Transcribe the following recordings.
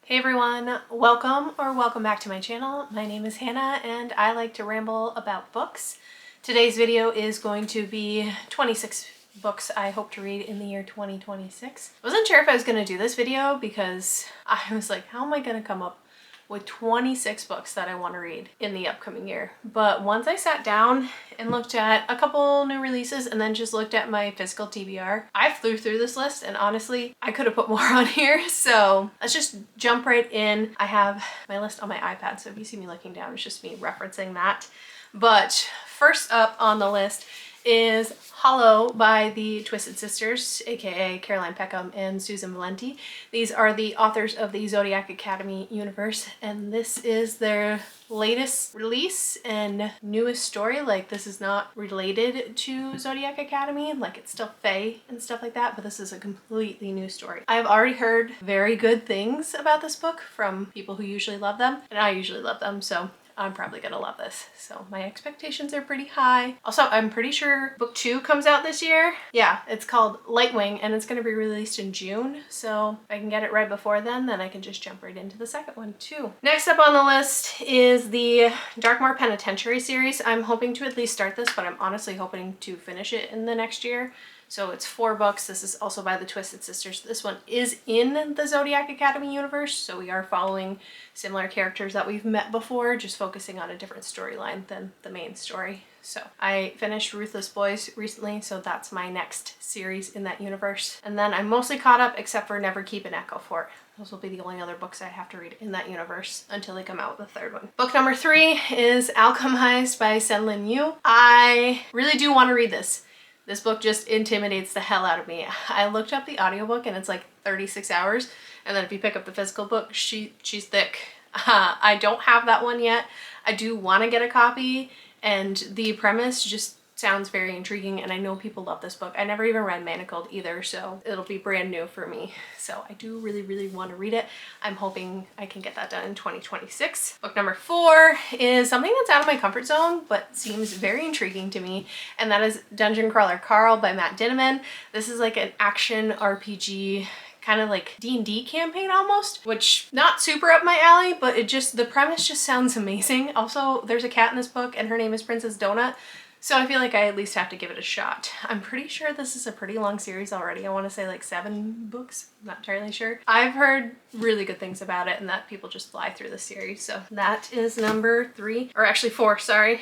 Hey everyone, welcome back to my channel. My name is Hannah and I like to ramble about books. Today's video is going to be 26 books I hope to read in the year 2026. I wasn't sure if I was going to do this video because I was like, how am I going to come up with 26 books that I want to read in the upcoming year? But once I sat down and looked at a couple new releases and then just looked at my physical TBR, I flew through this list and honestly, I could have put more on here. So let's just jump right in. I have my list on my iPad, so if you see me looking down, it's just me referencing that. But first up on the list is Hollow by the Twisted Sisters, aka Caroline Peckham and Susan Valenti. These are the authors of the Zodiac Academy universe, and this is their latest release and newest story. Like, this is not related to Zodiac Academy, like it's still Fae and stuff like that, but this is a completely new story. I have already heard very good things about this book from people who usually love them, and I usually love them, so I'm probably gonna love this. So my expectations are pretty high. Also, I'm pretty sure book 2 comes out this year. Yeah, it's called Lightwing and it's gonna be released in June. So if I can get it right before then I can just jump right into the second one too. Next up on the list is the Darkmoor Penitentiary series. I'm hoping to at least start this, but I'm honestly hoping to finish it in the next year. So it's 4 books. This is also by the Twisted Sisters. This one is in the Zodiac Academy universe, so we are following similar characters that we've met before, just focusing on a different storyline than the main story. So I finished Ruthless Boys recently, so that's my next series in that universe. And then I'm mostly caught up except for Never Keep an Echo Fort. Those will be the only other books I have to read in that universe until they come out with the 3rd one. Book number 3 is Alchemized by Sen-Lin Yu. I really do want to read this. This book just intimidates the hell out of me. I looked up the audiobook and it's like 36 hours. And then if you pick up the physical book, she's thick. I don't have that one yet. I do want to get a copy, and the premise just sounds very intriguing, and I know people love this book. I never even read Manacled either, so it'll be brand new for me. So I do really want to read it. I'm hoping I can get that done in 2026. Book number 4 is something that's out of my comfort zone, but seems very intriguing to me, and that is Dungeon Crawler Carl by Matt Dinniman. This is like an action RPG, kind of like D&D campaign almost, which not super up my alley, but the premise just sounds amazing. Also, there's a cat in this book and her name is Princess Donut. So I feel like I at least have to give it a shot. I'm pretty sure this is a pretty long series already. I want to say like 7 books, not entirely sure. I've heard really good things about it and that people just fly through the series. So that is number 3, or actually 4, sorry.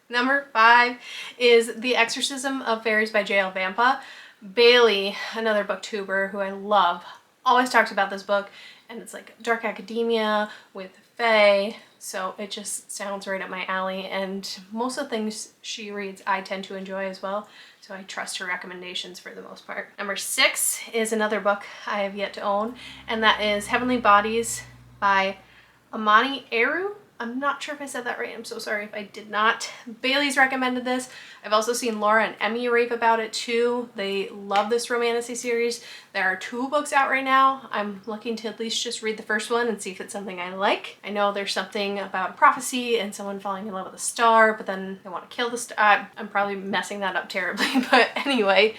Number 5 is The Exorcism of Fairies by J.L. Vampa. Bailey, another booktuber who I love, always talks about this book, and it's like dark academia with fae, so it just sounds right up my alley, and most of the things she reads I tend to enjoy as well, so I trust her recommendations for the most part. Number 6 is another book I have yet to own, and that is Heavenly Bodies by Amani Eru. I'm not sure if I said that right. I'm so sorry if I did not. Bailey's recommended this. I've also seen Laura and Emmy rave about it too. They love this romantasy series. There are 2 books out right now. I'm looking to at least just read the first one and see if it's something I like. I know there's something about a prophecy and someone falling in love with a star, but then they want to kill the star. I'm probably messing that up terribly, but anyway,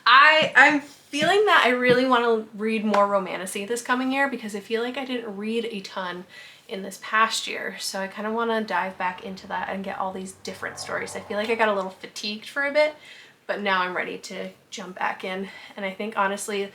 I'm feeling that I really want to read more romantasy this coming year because I feel like I didn't read a ton in this past year, so I kind of want to dive back into that and get all these different stories. I feel like I got a little fatigued for a bit, but now I'm ready to jump back in, and I think honestly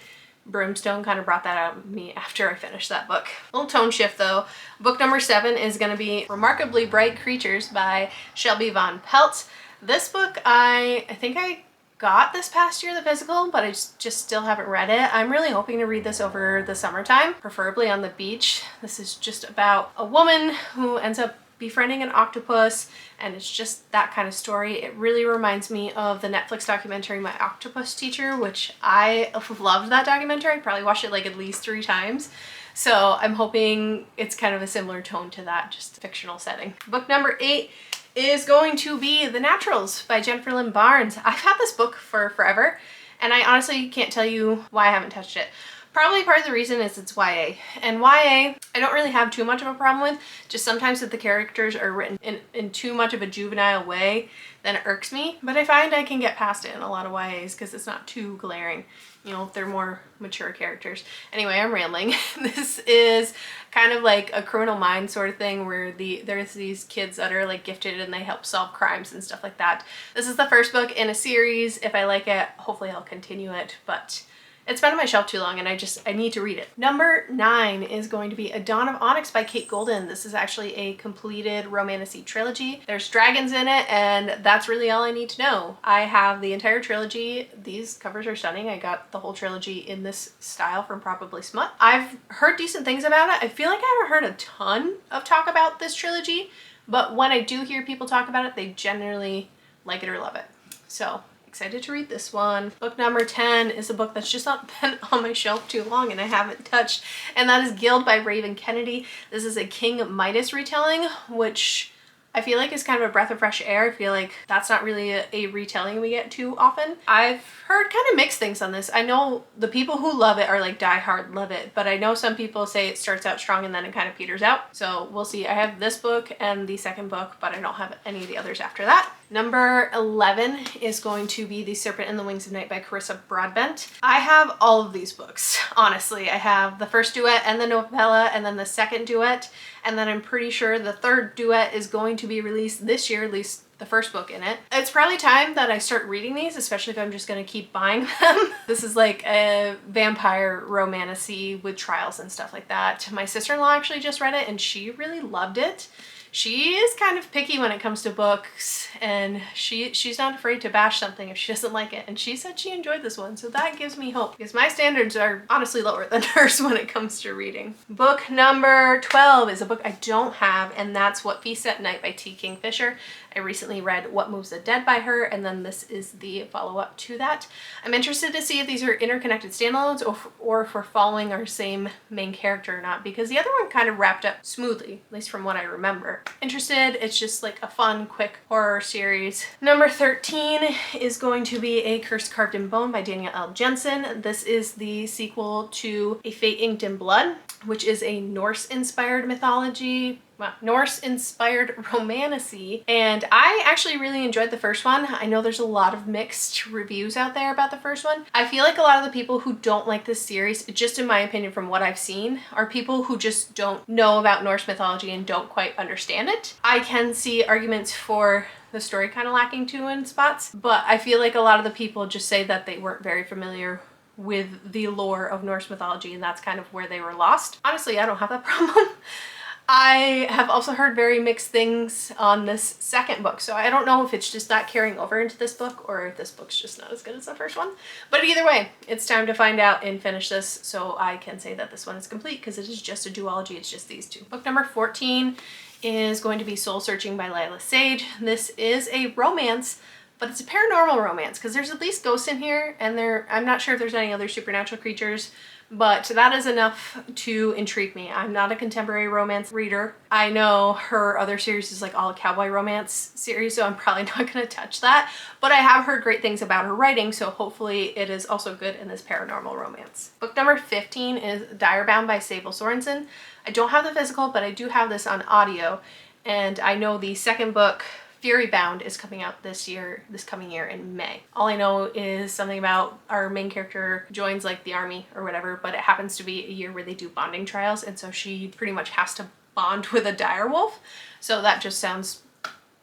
Brimstone kind of brought that out of me after I finished that book. A little tone shift though. Book number 7 is going to be Remarkably Bright Creatures by Shelby Von Pelt. This book I think I got this past year, the physical, but I just still haven't read it. I'm really hoping to read this over the summertime, preferably on the beach. This is just about a woman who ends up befriending an octopus, and it's just that kind of story. It really reminds me of the Netflix documentary My Octopus Teacher, which I loved that documentary. I probably watched it like at least 3 times. So I'm hoping it's kind of a similar tone to that, just a fictional setting. Book number 8 is going to be The Naturals by Jennifer Lynn Barnes. I've had this book for forever, and I honestly can't tell you why I haven't touched it. Probably part of the reason is it's YA. And YA, I don't really have too much of a problem with, just sometimes if the characters are written in too much of a juvenile way, then it irks me. But I find I can get past it in a lot of YAs because it's not too glaring. You know, they're more mature characters. Anyway, I'm rambling. This is kind of like a Criminal Minds sort of thing where there's these kids that are like gifted and they help solve crimes and stuff like that. This is the first book in a series. If I like it, hopefully I'll continue it, but it's been on my shelf too long and I need to read it. Number 9 is going to be A Dawn of Onyx by Kate Golden. This is actually a completed romantasy trilogy. There's dragons in it and that's really all I need to know. I have the entire trilogy. These covers are stunning. I got the whole trilogy in this style from Probably Smut. I've heard decent things about it. I feel like I haven't heard a ton of talk about this trilogy, but when I do hear people talk about it, they generally like it or love it. So excited to read this one. Book number 10 is a book that's just not been on my shelf too long and I haven't touched, and that is Guild by Raven Kennedy. This is a King Midas retelling, which I feel like is kind of a breath of fresh air. I feel like that's not really a retelling we get too often. I've heard kind of mixed things on this. I know the people who love it are like diehard love it, but I know some people say it starts out strong and then it kind of peters out. So we'll see. I have this book and the second book, but I don't have any of the others after that. Number 11 is going to be The Serpent and the Wings of Night by Carissa Broadbent. I have all of these books, honestly. I have the first duet and the novella and then the second duet, and then I'm pretty sure the third duet is going to be released this year, at least the first book in it. It's probably time that I start reading these, especially if I'm just going to keep buying them. This is like a vampire romantasy with trials and stuff like that. My sister-in-law actually just read it and she really loved it. She is kind of picky when it comes to books, and she's not afraid to bash something if she doesn't like it, and she said she enjoyed this one, so that gives me hope because my standards are honestly lower than hers when it comes to reading. Book number 12 is a book I don't have, and that's What Feasts at Night by T. Kingfisher. I recently read What Moves the Dead by her, and then this is the follow-up to that. I'm interested to see if these are interconnected standalones or if we're following our same main character or not, because the other one kind of wrapped up smoothly, at least from what I remember. Interested, it's just like a fun, quick horror series. Number 13 is going to be A Curse Carved in Bone by Daniel L. Jensen. This is the sequel to A Fate Inked in Blood, which is a Norse-inspired mythology, Norse-inspired romantasy, and I actually really enjoyed the first one. I know there's a lot of mixed reviews out there about the first one. I feel like a lot of the people who don't like this series, just in my opinion from what I've seen, are people who just don't know about Norse mythology and don't quite understand it. I can see arguments for the story kind of lacking too in spots, but I feel like a lot of the people just say that they weren't very familiar with the lore of Norse mythology, and that's kind of where they were lost. Honestly, I don't have that problem. I have also heard very mixed things on this second book, so I don't know if it's just not carrying over into this book or if this book's just not as good as the first one. But either way, it's time to find out and finish this so I can say that this one is complete, because it is just a duology. It's just these two. Book number 14 is going to be Soul Searching by Lila Sage. This is a romance, but it's a paranormal romance because there's at least ghosts in here, and I'm not sure if there's any other supernatural creatures, but that is enough to intrigue me. I'm not a contemporary romance reader. I know her other series is like all a cowboy romance series, so I'm probably not going to touch that, but I have heard great things about her writing, so hopefully it is also good in this paranormal romance. Book number 15 is Direbound by Fable Sorensen. I don't have the physical, but I do have this on audio, and I know the second book, Fury Bound, is coming out this coming year in May. All I know is something about our main character joins like the army or whatever, but it happens to be a year where they do bonding trials, and so she pretty much has to bond with a direwolf. So that just sounds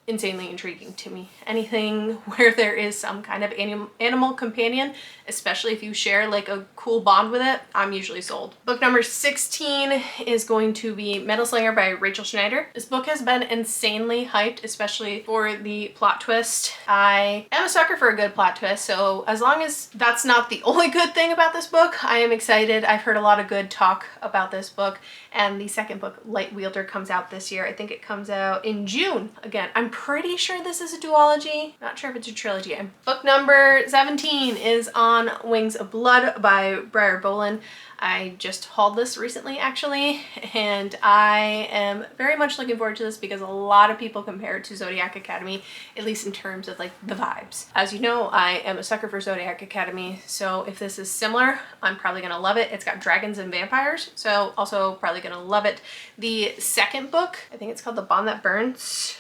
insanely intriguing to me. Anything where there is some kind of animal companion, especially if you share like a cool bond with it, I'm usually sold. Book number 16 is going to be Metal Slinger by Rachel Schneider. This book has been insanely hyped, especially for the plot twist. I am a sucker for a good plot twist, so as long as that's not the only good thing about this book, I am excited. I've heard a lot of good talk about this book, and the second book, Light Wielder, comes out this year. I think it comes out in June. Again, I'm pretty sure this is a duology. Not sure if it's a trilogy. Book number 17 is On Wings of Blood by Briar Bolin. I just hauled this recently actually, and I am very much looking forward to this because a lot of people compare it to Zodiac Academy, at least in terms of like the vibes. As you know, I am a sucker for Zodiac Academy, so if this is similar, I'm probably gonna love it. It's got dragons and vampires, so also probably gonna love it. The second book, I think it's called The Bond That Burns.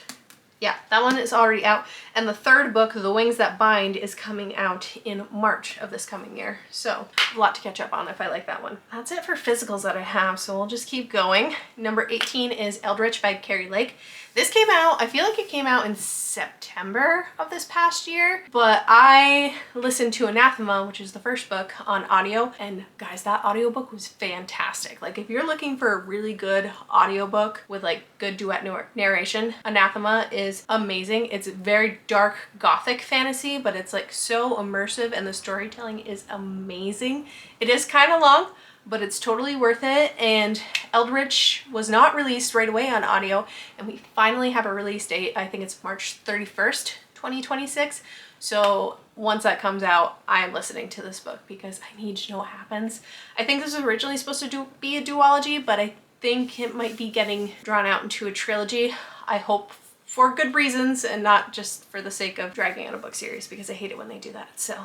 Yeah, that one is already out. And the third book, The Wings That Bind, is coming out in March of this coming year. So a lot to catch up on if I like that one. That's it for physicals that I have, so we'll just keep going. Number 18 is Eldritch by Carrie Lake. This came out, I feel like it came out in September of this past year, but I listened to Anathema, which is the first book, on audio, and guys, that audiobook was fantastic. Like if you're looking for a really good audiobook with like good duet narration, Anathema is amazing. It's very dark gothic fantasy, but it's like so immersive and the storytelling is amazing. It is kind of long, but it's totally worth it. And Eldritch was not released right away on audio, and we finally have a release date. I think it's March 31st, 2026. So once that comes out, I am listening to this book because I need to know what happens. I think this was originally supposed to be a duology, but I think it might be getting drawn out into a trilogy. I hope for good reasons and not just for the sake of dragging out a book series, because I hate it when they do that. So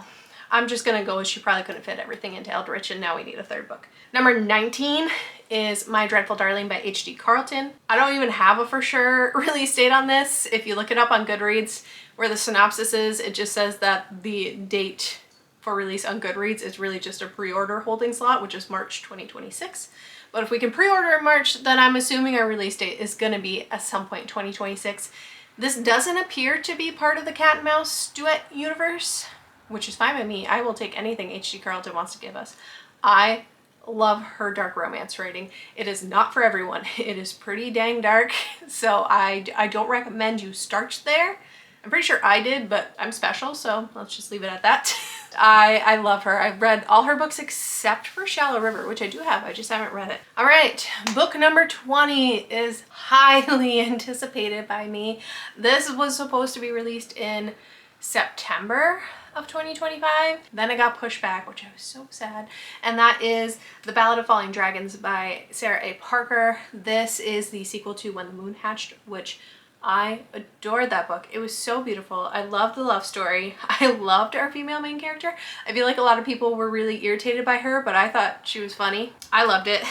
I'm just gonna go with she probably couldn't fit everything into Eldritch, and now we need a third book. Number 19 is My Dreadful Darling by H.D. Carlton. I don't even have a for sure release date on this. If you look it up on Goodreads, where the synopsis is, it just says that the date for release on Goodreads is really just a pre-order holding slot, which is March 2026. But if we can pre-order in March, then I'm assuming our release date is gonna be at some point in 2026. This doesn't appear to be part of the Cat and Mouse duet universe, which is fine with me. I will take anything H.D. Carlton wants to give us. I love her dark romance writing. It is not for everyone. It is pretty dang dark, so I don't recommend you start there. I'm pretty sure I did, but I'm special, so let's just leave it at that. I love her. I've read all her books except for Shallow River, which I do have. I just haven't read it. All right, book number 20 is highly anticipated by me. This was supposed to be released in September of 2025. Then it got pushed back, which I was so sad. And that is The Ballad of Falling Dragons by Sarah A. Parker. This is the sequel to When the Moon Hatched, which I adored that book. It was so beautiful. I loved the love story. I loved our female main character. I feel like a lot of people were really irritated by her, but I thought she was funny. I loved it.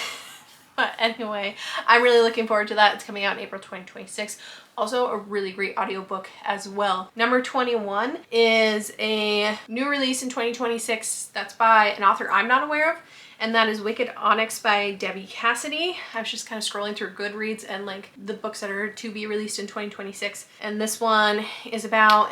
But anyway, I'm really looking forward to that. It's coming out in April 2026. Also a really great audiobook as well. Number 21 is a new release in 2026 that's by an author I'm not aware of, and that is Wicked Onyx by Debbie Cassidy. I was just kind of scrolling through Goodreads and like the books that are to be released in 2026, and this one is about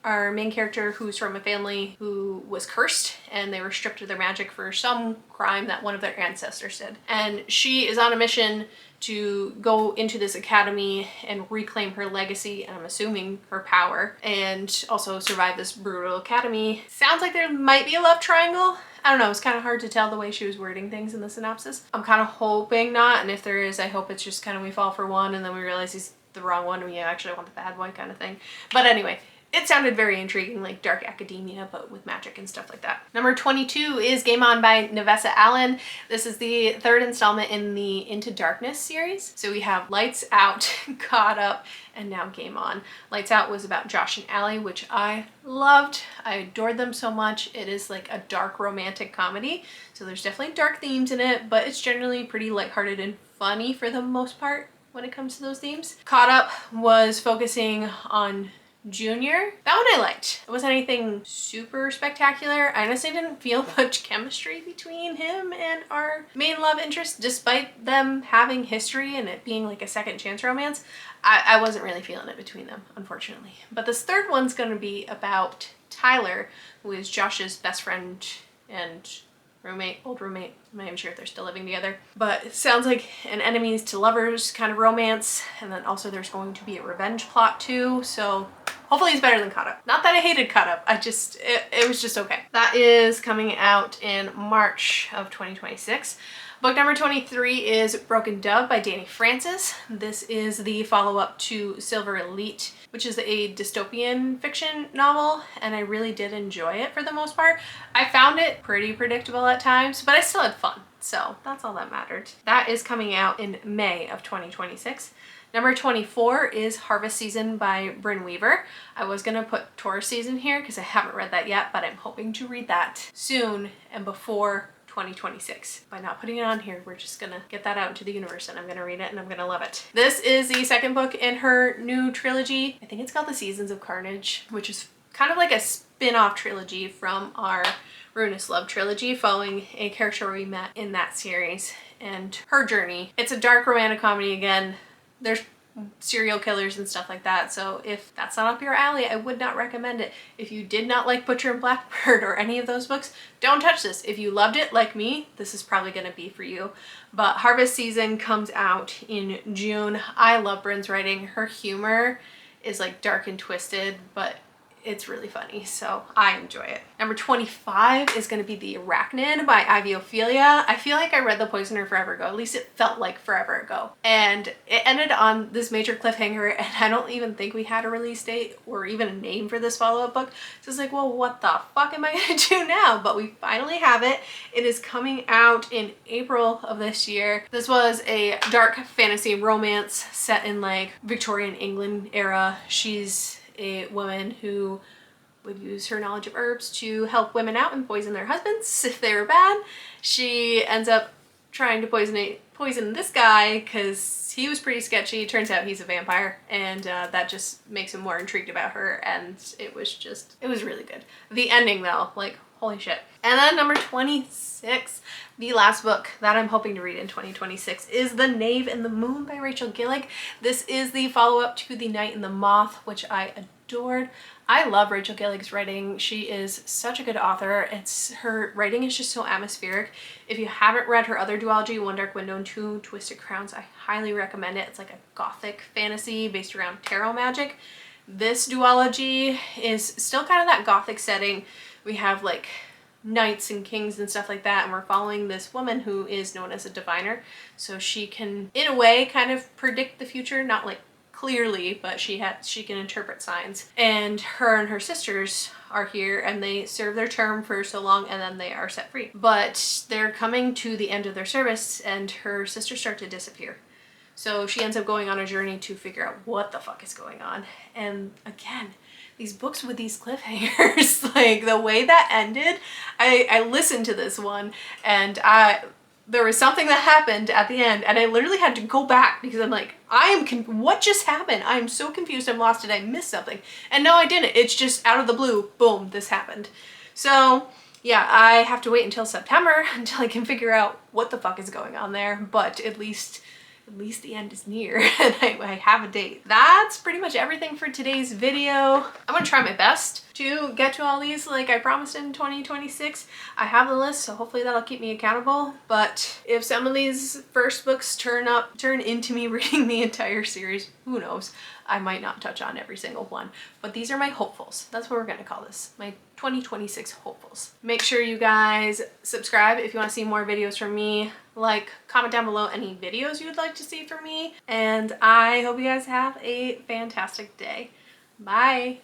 our main character who's from a family who was cursed and they were stripped of their magic for some crime that one of their ancestors did. And she is on a mission to go into this academy and reclaim her legacy, and I'm assuming her power, and also survive this brutal academy. Sounds like there might be a love triangle. I don't know, it's kind of hard to tell the way she was wording things in the synopsis. I'm kind of hoping not, and if there is, I hope it's just kind of we fall for one and then we realize he's the wrong one and we actually want the bad boy kind of thing. But anyway, it sounded very intriguing, like dark academia, but with magic and stuff like that. Number 22 is Game On by Nevessa Allen. This is the third installment in the Into Darkness series. So we have Lights Out, Caught Up, and now Game On. Lights Out was about Josh and Allie, which I loved. I adored them so much. It is like a dark romantic comedy. So there's definitely dark themes in it, but it's generally pretty lighthearted and funny for the most part when it comes to those themes. Caught Up was focusing on Junior. That one I liked. It wasn't anything super spectacular. I honestly didn't feel much chemistry between him and our main love interest, despite them having history and it being like a second chance romance. I wasn't really feeling it between them, unfortunately. But this third one's gonna be about Tyler, who is Josh's best friend and roommate, old roommate. I'm not even sure if they're still living together, but it sounds like an enemies to lovers kind of romance. And then also there's going to be a revenge plot too. So hopefully it's better than Caught Up. Not that I hated Caught Up, it was just okay. That is coming out in March of 2026. Book number 23 is Broken Dove by Danny Francis. This is the follow-up to Silver Elite, which is a dystopian fiction novel, and I really did enjoy it for the most part. I found it pretty predictable at times, but I still had fun, so that's all that mattered. That is coming out in May of 2026. Number 24 is Harvest Season by Bryn Weaver. I was gonna put Taurus Season here because I haven't read that yet, but I'm hoping to read that soon and before 2026. By not putting it on here, we're just gonna get that out into the universe, and I'm gonna read it and I'm gonna love it. This is the second book in her new trilogy. I think it's called The Seasons of Carnage, which is kind of like a spin-off trilogy from our Ruinous Love trilogy, following a character we met in that series and her journey. It's a dark romantic comedy again. There's serial killers and stuff like that, so if that's not up your alley, I would not recommend it. If you did not like Butcher and Blackbird or any of those books, don't touch this. If you loved it like me, this is probably going to be for you. But Harvest Season comes out in June. I love Bryn's writing. Her humor is like dark and twisted, but it's really funny, so I enjoy it. Number 25 is going to be The Arachnid by Ivy Ophelia. I feel like I read The Poisoner forever ago. At least it felt like forever ago. And it ended on this major cliffhanger, and I don't even think we had a release date or even a name for this follow-up book. So it's like, well, what the fuck am I going to do now? But we finally have it. It is coming out in April of this year. This was a dark fantasy romance set in like Victorian England era. She's a woman who would use her knowledge of herbs to help women out and poison their husbands if they were bad. She ends up trying to poison this guy because he was pretty sketchy. Turns out he's a vampire, and that just makes him more intrigued about her, and it was really good. The ending though, like, holy shit. And then number 26, the last book that I'm hoping to read in 2026 is The Knave and the Moon by Rachel Gillick. This is the follow-up to The Night and the Moth, which I adored. I love Rachel Gillick's writing. She is such a good author. Her writing is just so atmospheric. If you haven't read her other duology, One Dark Window and Two Twisted Crowns, I highly recommend it. It's like a gothic fantasy based around tarot magic. This duology is still kind of that gothic setting. We have like knights and kings and stuff like that, and we're following this woman who is known as a diviner, so she can in a way kind of predict the future, not like clearly, but she can interpret signs. And her sisters are here, and they serve their term for so long, and then they are set free. But they're coming to the end of their service, and her sisters start to disappear. So she ends up going on a journey to figure out what the fuck is going on. And again, these books with these cliffhangers, like the way that ended, I listened to this one, and there was something that happened at the end, and I literally had to go back because I'm like, what just happened? I'm so confused, I'm lost, and I missed something. And no, I didn't. It's just out of the blue, boom, this happened. So yeah, I have to wait until September until I can figure out what the fuck is going on there, but at least the end is near and I have a date. That's pretty much everything for today's video. I'm gonna try my best to get to all these like I promised in 2026. I have the list, so hopefully that'll keep me accountable. But if some of these first books turn into me reading the entire series, who knows? I might not touch on every single one. But these are my hopefuls. That's what we're gonna call this. My 2026 hopefuls. Make sure you guys subscribe if you want to see more videos from me. Like, comment down below any videos you would like to see from me. And I hope you guys have a fantastic day. Bye.